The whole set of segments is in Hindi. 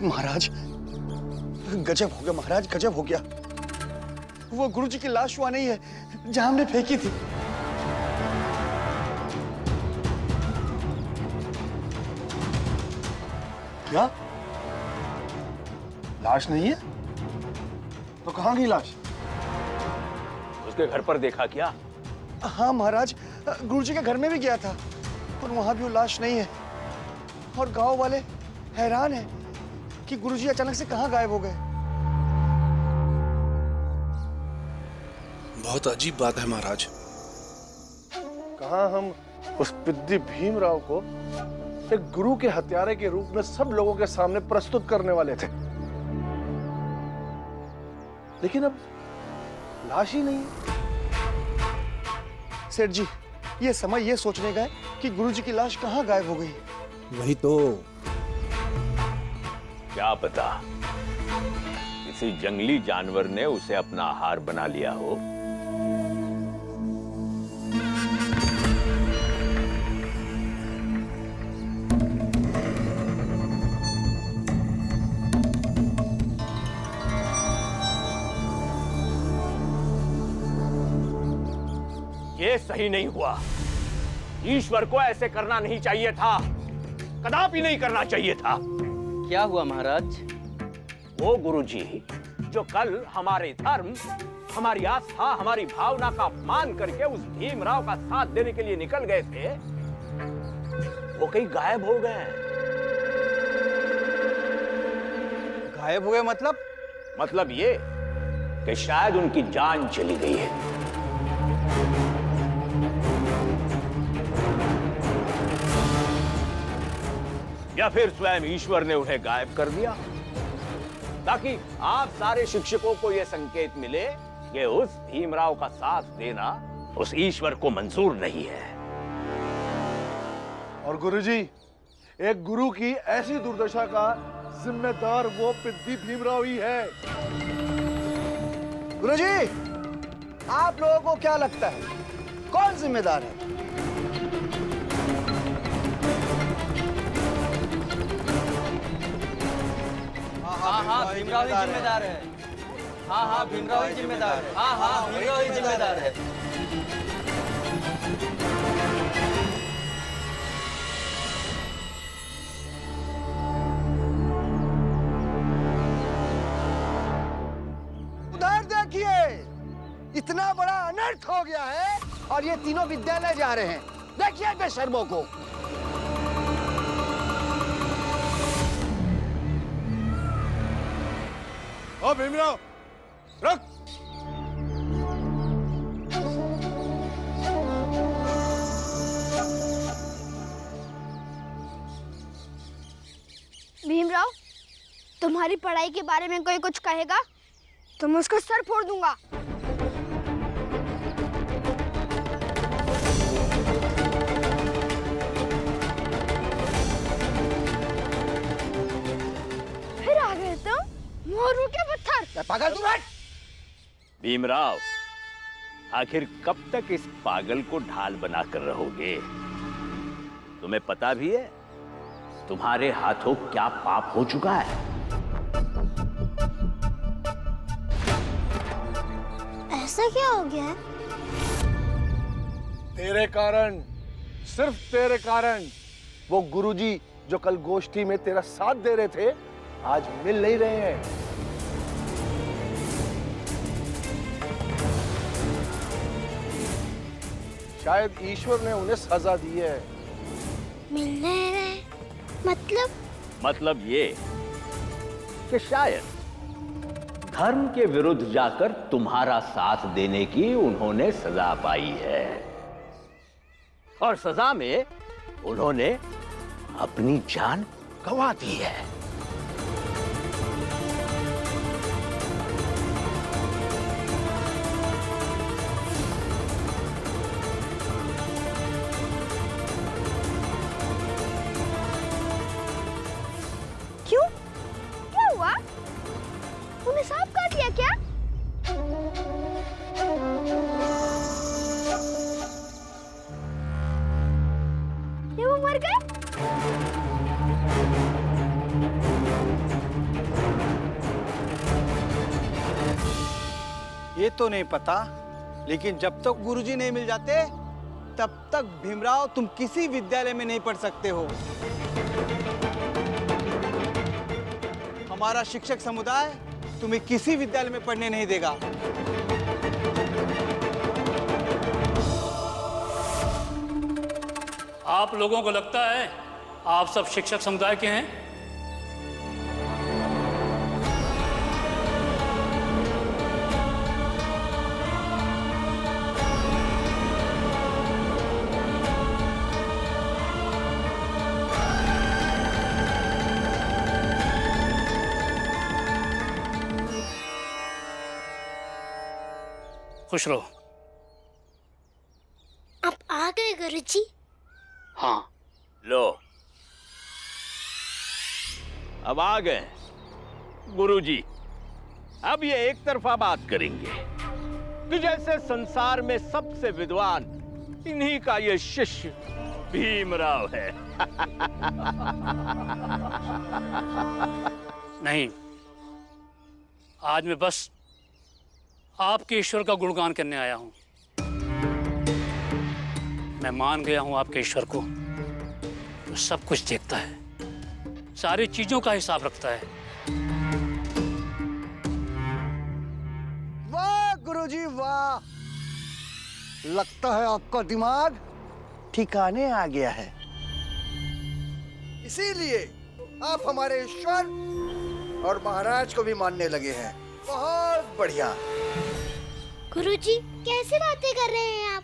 महाराज, गजब हो गया महाराज, गजब हो गया। वो गुरुजी की लाश वहां नहीं है जहां हमने फेंकी थी। क्या? लाश नहीं है? तो कहाँ गई लाश? उसके घर पर देखा क्या? हाँ महाराज, गुरुजी के घर में भी गया था, पर वहां भी वो लाश नहीं है। और गांव वाले हैरान हैं कि गुरुजी अचानक से कहाँ गायब हो गए। बहुत अजीब बात है महाराज। कहाँ हम उस पिद्दी भीमराव को एक गुरु के हत्यारे के रूप में सब लोगों के सामने प्रस्तुत करने वाले थे, लेकिन अब लाश ही नहीं है। सेठ जी, ये समय ये सोचने का है कि गुरुजी की लाश कहाँ गायब हो गई। वही तो। क्या पता किसी जंगली जानवर ने उसे अपना आहार बना लिया हो। ये सही नहीं हुआ। ईश्वर को ऐसे करना नहीं चाहिए था, कदापि नहीं करना चाहिए था। क्या हुआ महाराज? वो गुरुजी जो कल हमारे धर्म, हमारी आस्था, हमारी भावना का अपमान करके उस भीमराव का साथ देने के लिए निकल गए थे, वो कहीं गायब हो गए। गायब हुए मतलब? मतलब ये कि शायद उनकी जान चली गई है। या फिर स्वयं ईश्वर ने उन्हें गायब कर दिया, ताकि आप सारे शिक्षकों को यह संकेत मिले कि उस भीमराव का साथ देना उस ईश्वर को मंजूर नहीं है। और गुरुजी, एक गुरु की ऐसी दुर्दशा का जिम्मेदार वो पिद्दी भीमराव ही है। गुरुजी, आप लोगों को क्या लगता है कौन जिम्मेदार है? हाँ, भीमराव ही जिम्मेदार है। हाँ, भीमराव ही जिम्मेदार है। हाँ, भीमराव ही जिम्मेदार है। उधर देखिए, इतना बड़ा अनर्थ हो गया है और ये तीनों विद्यालय जा रहे हैं। देखिए बेशर्मों को। ओ भीमराव, रुक। भीमराव, तुम्हारी पढ़ाई के बारे में कोई कुछ कहेगा तो मैं उसका सर फोड़ दूंगा। फिर आ गए तुम, मोरू के पत्थर। पागल तू बैठ। भीमराव, आखिर कब तक इस पागल को ढाल बनाकर रहोगे? तुम्हें पता भी है तुम्हारे हाथों क्या पाप हो चुका है? ऐसा क्या हो गया है? तेरे कारण, सिर्फ तेरे कारण वो गुरुजी जो कल गोष्ठी में तेरा साथ दे रहे थे, आज मिल नहीं रहे हैं। शायद ईश्वर ने उन्हें सजा दी है। मिलने रहे मतलब ये कि शायद धर्म के विरुद्ध जाकर तुम्हारा साथ देने की उन्होंने सजा पाई है, और सजा में उन्होंने अपनी जान गंवा दी है। क्यों? क्या हुआ? उन्हें सांप काट लिया क्या? ये वो मर गए? ये तो नहीं पता, लेकिन जब तक गुरुजी नहीं मिल जाते तब तक भीमराव तुम किसी विद्यालय में नहीं पढ़ सकते हो। हमारा शिक्षक समुदाय तुम्हें किसी विद्यालय में पढ़ने नहीं देगा। आप लोगों को लगता है आप सब शिक्षक समुदाय के हैं? खुश रहो। आप आ गए गुरुजी? हाँ। लो, अब आ गए गुरुजी। अब ये एक तरफा बात करेंगे कि जैसे संसार में सबसे विद्वान इन्हीं का ये शिष्य भीमराव है। नहीं, आज मैं बस आपके ईश्वर का गुणगान करने आया हूं। मैं मान गया हूं आपके ईश्वर को, जो सब कुछ देखता है, सारी चीजों का हिसाब रखता है। वाह गुरुजी वाह, लगता है आपका दिमाग ठिकाने आ गया है। इसीलिए आप हमारे ईश्वर और महाराज को भी मानने लगे हैं। बहुत बढ़िया। गुरुजी कैसे बातें कर रहे हैं आप?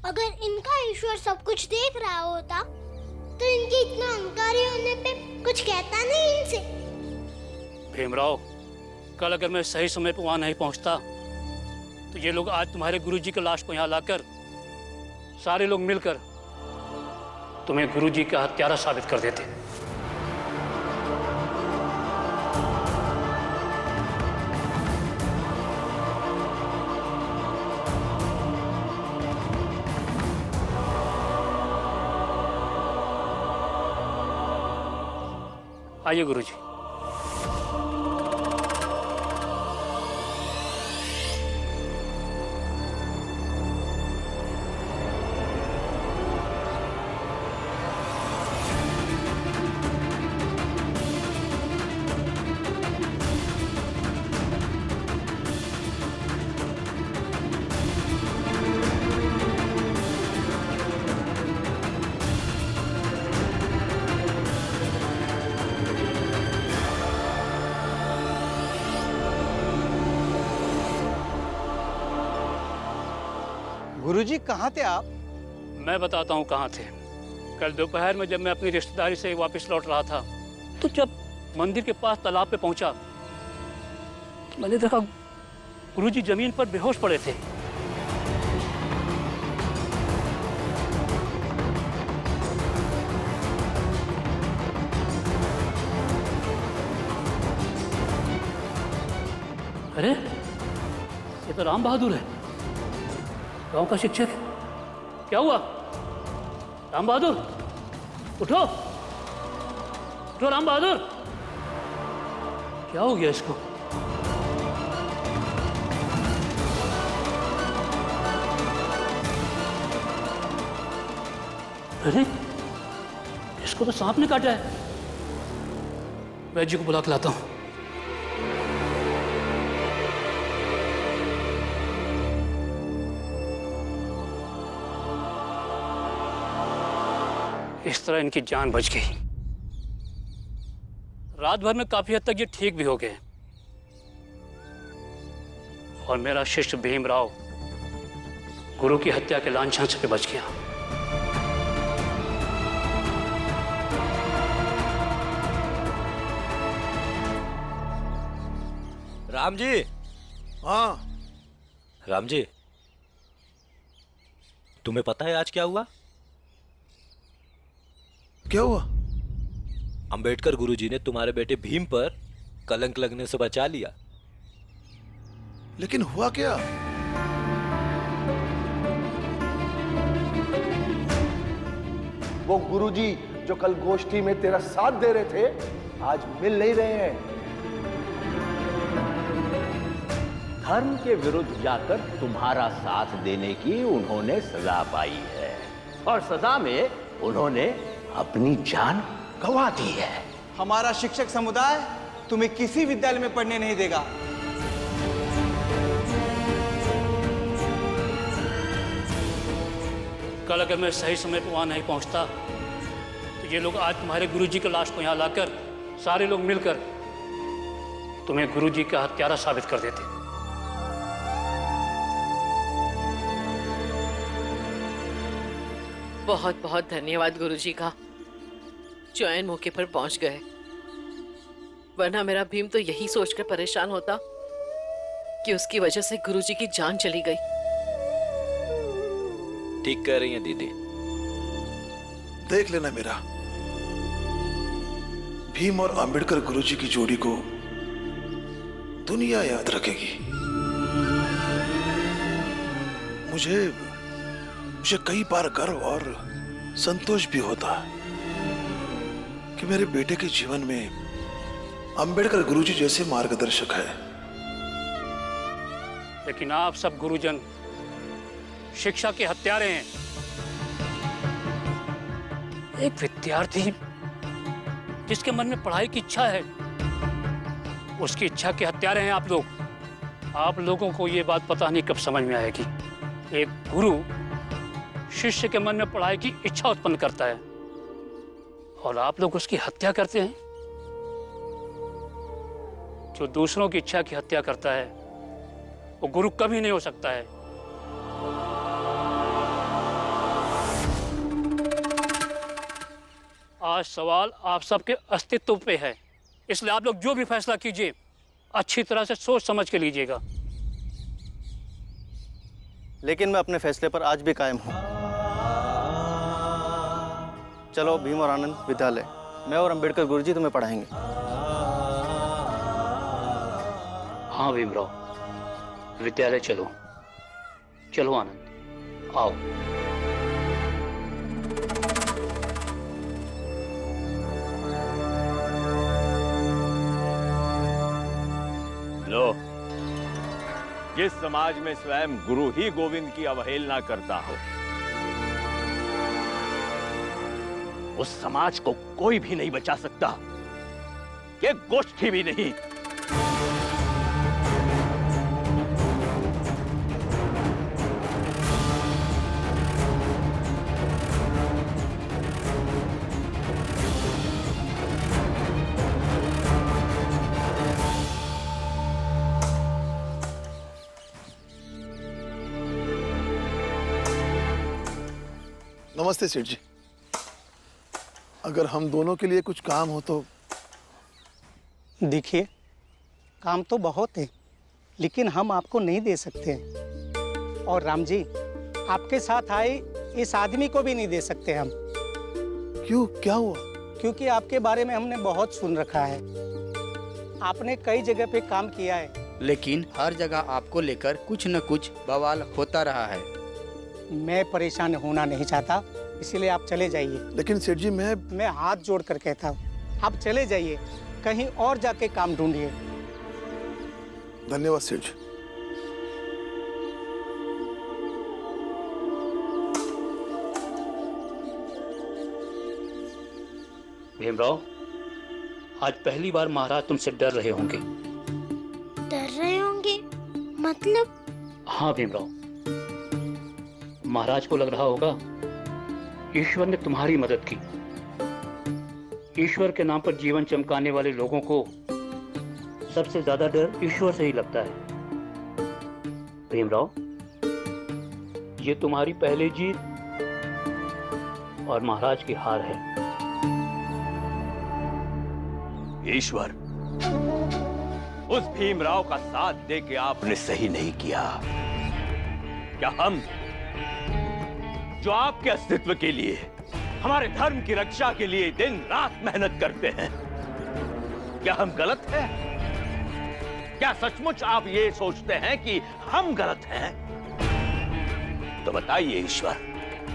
अगर इनका ईश्वर सब कुछ देख रहा होता तो इनके इतना अहंकारी होने पे कुछ कहता नहीं इनसे। भीमराव, कल अगर मैं सही समय पर वहां नहीं पहुंचता तो ये लोग आज तुम्हारे गुरुजी की लाश को यहाँ लाकर सारे लोग मिलकर तुम्हें गुरुजी का हत्यारा साबित कर देते। आइए गुरुजी। गुरुजी कहाँ थे आप? मैं बताता हूँ कहाँ थे। कल दोपहर में जब मैं अपनी रिश्तेदारी से वापस लौट रहा था तो जब मंदिर के पास तालाब पे पहुंचा तो मैंने देखा गुरुजी जमीन पर बेहोश पड़े थे। अरे, ये तो राम बहादुर है, गांव का शिक्षक। क्या हुआ राम बहादुर? उठो उठो राम बहादुर, क्या हो गया इसको? अरे, इसको तो सांप ने काटा है। वैद्य जी को बुला के लाता हूं। इस तरह इनकी जान बच गई। रात भर में काफी हद तक ये ठीक भी हो गए और मेरा शिष्य भीमराव गुरु की हत्या के लांछन से बच गया। राम जी। हाँ राम जी, तुम्हें पता है आज क्या हुआ? क्या हुआ? अंबेडकर गुरुजी ने तुम्हारे बेटे भीम पर कलंक लगने से बचा लिया। लेकिन हुआ क्या? वो गुरुजी जो कल गोष्ठी में तेरा साथ दे रहे थे आज मिल नहीं रहे हैं। धर्म के विरुद्ध जाकर तुम्हारा साथ देने की उन्होंने सजा पाई है और सजा में उन्होंने अपनी जान गंवा दी है। हमारा शिक्षक समुदाय तुम्हें किसी विद्यालय में पढ़ने नहीं देगा। कल अगर मैं सही समय पर वहां नहीं पहुंचता तो ये लोग आज तुम्हारे गुरुजी की लाश को यहां लाकर सारे लोग मिलकर तुम्हें गुरुजी का हत्यारा साबित कर देते। बहुत बहुत धन्यवाद गुरुजी का, जो ऐन मौके पर पहुंच गए, वरना मेरा भीम तो यही सोचकर परेशान होता कि उसकी वजह से गुरुजी की जान चली गई। ठीक कह रही हैं दीदी। देख लेना मेरा, भीम और अंबेडकर गुरुजी की जोड़ी को दुनिया याद रखेगी। मुझे कई बार गर्व और संतोष भी होता है कि मेरे बेटे के जीवन में अंबेडकर गुरुजी जैसे मार्गदर्शक है। लेकिन आप सब गुरुजन शिक्षा के हत्यारे हैं। एक विद्यार्थी जिसके मन में पढ़ाई की इच्छा है, उसकी इच्छा के हत्यारे हैं आप लोग। आप लोगों को ये बात पता नहीं कब समझ में आएगी। एक गुरु शिष्य के मन में पढ़ाई की इच्छा उत्पन्न करता है और आप लोग उसकी हत्या करते हैं। जो दूसरों की इच्छा की हत्या करता है वो गुरु कभी नहीं हो सकता है। आज सवाल आप सबके अस्तित्व पे है, इसलिए आप लोग जो भी फैसला कीजिए अच्छी तरह से सोच समझ के लीजिएगा। लेकिन मैं अपने फैसले पर आज भी कायम हूं। चलो भीम और आनंद विद्यालय, मैं और अंबेडकर गुरुजी तुम्हें पढ़ाएंगे। हाँ भीमराव, विद्यालय चलो। चलो आनंद, आओ। लो, जिस समाज में स्वयं गुरु ही गोविंद की अवहेलना करता हो, उस समाज को कोई भी नहीं बचा सकता, ये गोष्ठी भी नहीं। नमस्ते सेठ जी, अगर हम दोनों के लिए कुछ काम हो तो। देखिए, काम तो बहुत है, लेकिन हम आपको नहीं दे सकते। और राम जी, आपके साथ आए इस आदमी को भी नहीं दे सकते हम। क्यों, क्या हुआ? क्योंकि आपके बारे में हमने बहुत सुन रखा है। आपने कई जगह पे काम किया है, लेकिन हर जगह आपको लेकर कुछ न कुछ बवाल होता रहा है। मैं परेशान होना नहीं चाहता, इसलिए आप चले जाइए। लेकिन सेठ जी, मैं हाथ जोड़ कर कहता हूँ, आप चले जाइए, कहीं और जाके काम ढूंढिए। धन्यवाद सेठ जी। भीमराव, आज पहली बार महाराज तुमसे डर रहे होंगे। डर रहे होंगे मतलब? हाँ भीमराव, महाराज को लग रहा होगा ईश्वर ने तुम्हारी मदद की। ईश्वर के नाम पर जीवन चमकाने वाले लोगों को सबसे ज्यादा डर ईश्वर से ही लगता है। भीमराव, ये तुम्हारी पहली जीत और महाराज की हार है। ईश्वर, उस भीमराव का साथ दे के आपने सही नहीं किया। क्या हम जो आपके अस्तित्व के लिए, हमारे धर्म की रक्षा के लिए दिन रात मेहनत करते हैं, क्या हम गलत हैं? क्या सचमुच आप ये सोचते हैं कि हम गलत हैं? तो बताइए ईश्वर,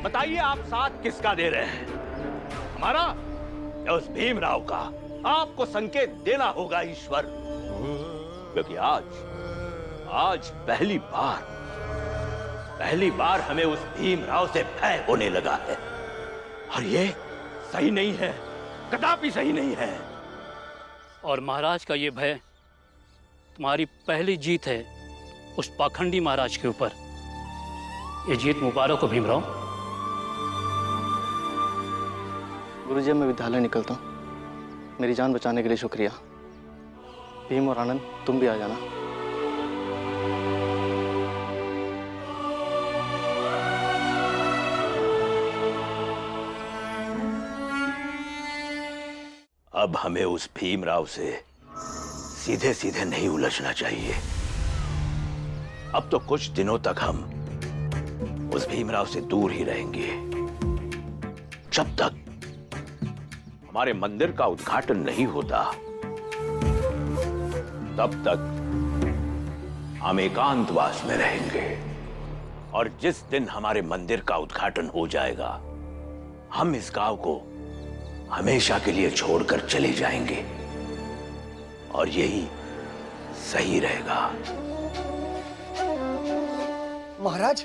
बताइए आप साथ किसका दे रहे हैं, हमारा या उस भीमराव का? आपको संकेत देना होगा ईश्वर, क्योंकि आज पहली बार हमें उस भीमराव से भय होने लगा है, और ये सही नहीं है, कदापि सही नहीं है। और महाराज का ये भय तुम्हारी पहली जीत है उस पाखंडी महाराज के ऊपर। ये जीत मुबारक हो भीमराव। गुरुजी, मैं विद्यालय निकलता हूँ। मेरी जान बचाने के लिए शुक्रिया। भीम और आनंद, तुम भी आ जाना। अब हमें उस भीमराव से सीधे सीधे नहीं उलझना चाहिए। अब तो कुछ दिनों तक हम उस भीमराव से दूर ही रहेंगे, जब तक हमारे मंदिर का उद्घाटन नहीं होता। तब तक हम एकांतवास में रहेंगे, और जिस दिन हमारे मंदिर का उद्घाटन हो जाएगा, हम इस गांव को हमेशा के लिए छोड़कर चले जाएंगे, और यही सही रहेगा। महाराज,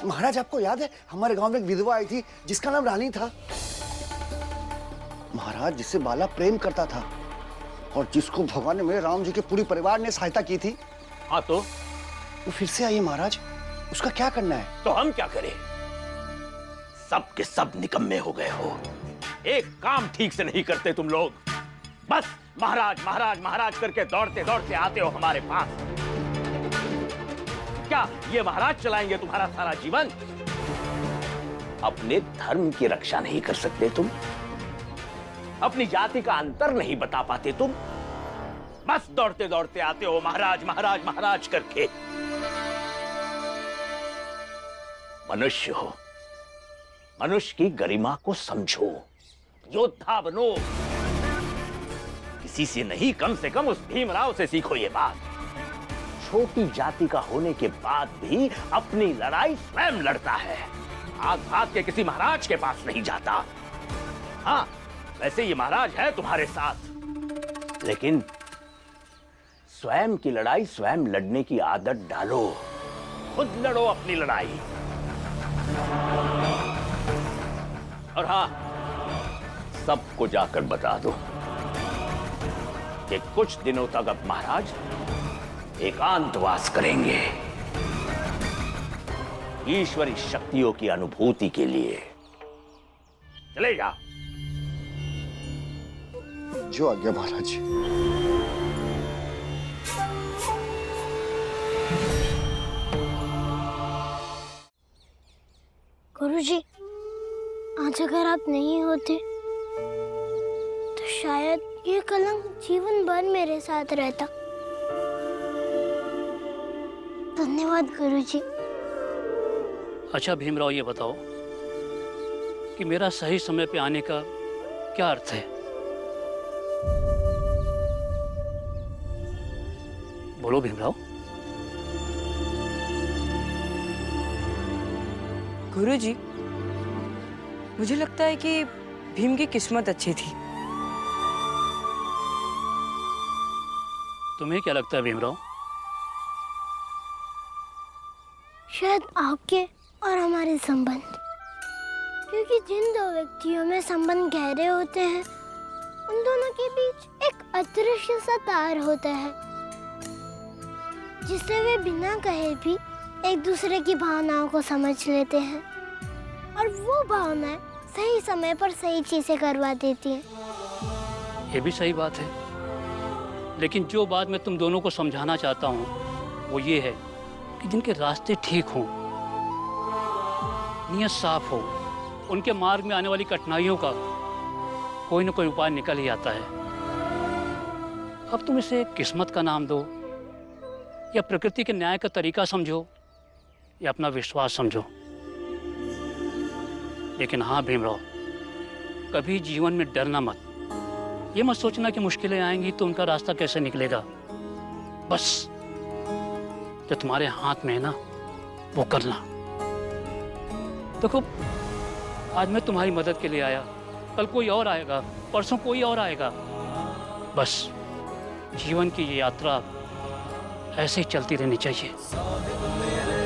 महाराज आपको याद है हमारे गांव में एक विधवा आई थी जिसका नाम रानी था। महाराज, जिससे बाला प्रेम करता था और जिसको भगवान ने, मेरे राम जी के पूरे परिवार ने सहायता की थी। हाँ, तो वो फिर से आई है महाराज। उसका क्या करना है? तो हम क्या करें? सब के सब निकम्मे हो गए हो। एक काम ठीक से नहीं करते तुम लोग। बस महाराज महाराज महाराज करके दौड़ते दौड़ते आते हो हमारे पास। क्या ये महाराज चलाएंगे तुम्हारा सारा जीवन? अपने धर्म की रक्षा नहीं कर सकते तुम? अपनी जाति का अंतर नहीं बता पाते तुम? बस दौड़ते दौड़ते आते हो महाराज महाराज महाराज करके। मनुष्य हो, मनुष्य की गरिमा को समझो, योद्धा बनो। किसी से नहीं, कम से कम उस भीमराव से सीखो ये बात। छोटी जाति का होने के बाद भी अपनी लड़ाई स्वयं लड़ता है, आग भाग के किसी महाराज के पास नहीं जाता। हाँ, वैसे ये महाराज है तुम्हारे साथ, लेकिन स्वयं की लड़ाई स्वयं लड़ने की आदत डालो। खुद लड़ो अपनी लड़ाई। और हाँ, सबको जाकर बता दो कि कुछ दिनों तक अब महाराज एकांतवास करेंगे, ईश्वरी शक्तियों की अनुभूति के लिए। चले जा। जो आज्ञा महाराज। गुरुजी, आज अगर आप नहीं होते तो शायद ये कलंक जीवन भर मेरे साथ रहता। धन्यवाद गुरुजी। अच्छा भीमराव, ये बताओ कि मेरा सही समय पे आने का क्या अर्थ है? बोलो भीमराव। गुरुजी, मुझे लगता है कि भीम की किस्मत अच्छी थी। तुम्हें क्या लगता है भीमराव? शायद आपके और हमारे संबंध, क्योंकि जिन दो व्यक्तियों में संबंध गहरे होते हैं, उन दोनों के बीच एक अदृश्य सा तार होता है, जिससे वे बिना कहे भी एक दूसरे की भावनाओं को समझ लेते हैं, और वो भावनाएं सही समय पर सही चीजें करवा देती हैं। ये भी सही बात है, लेकिन जो बात मैं तुम दोनों को समझाना चाहता हूँ वो ये है कि जिनके रास्ते ठीक हों, नियत साफ हो, उनके मार्ग में आने वाली कठिनाइयों का कोई न कोई उपाय निकल ही आता है। अब तुम इसे किस्मत का नाम दो, या प्रकृति के न्याय का तरीका समझो, या अपना विश्वास समझो, लेकिन हाँ भीमराव, कभी जीवन में डरना मत। ये मत सोचना कि मुश्किलें आएंगी तो उनका रास्ता कैसे निकलेगा। बस जो तुम्हारे हाथ में है ना, वो करना। देखो, आज मैं तुम्हारी मदद के लिए आया, कल कोई और आएगा, परसों कोई और आएगा। बस जीवन की ये यात्रा ऐसे ही चलती रहनी चाहिए। साहिब मेरे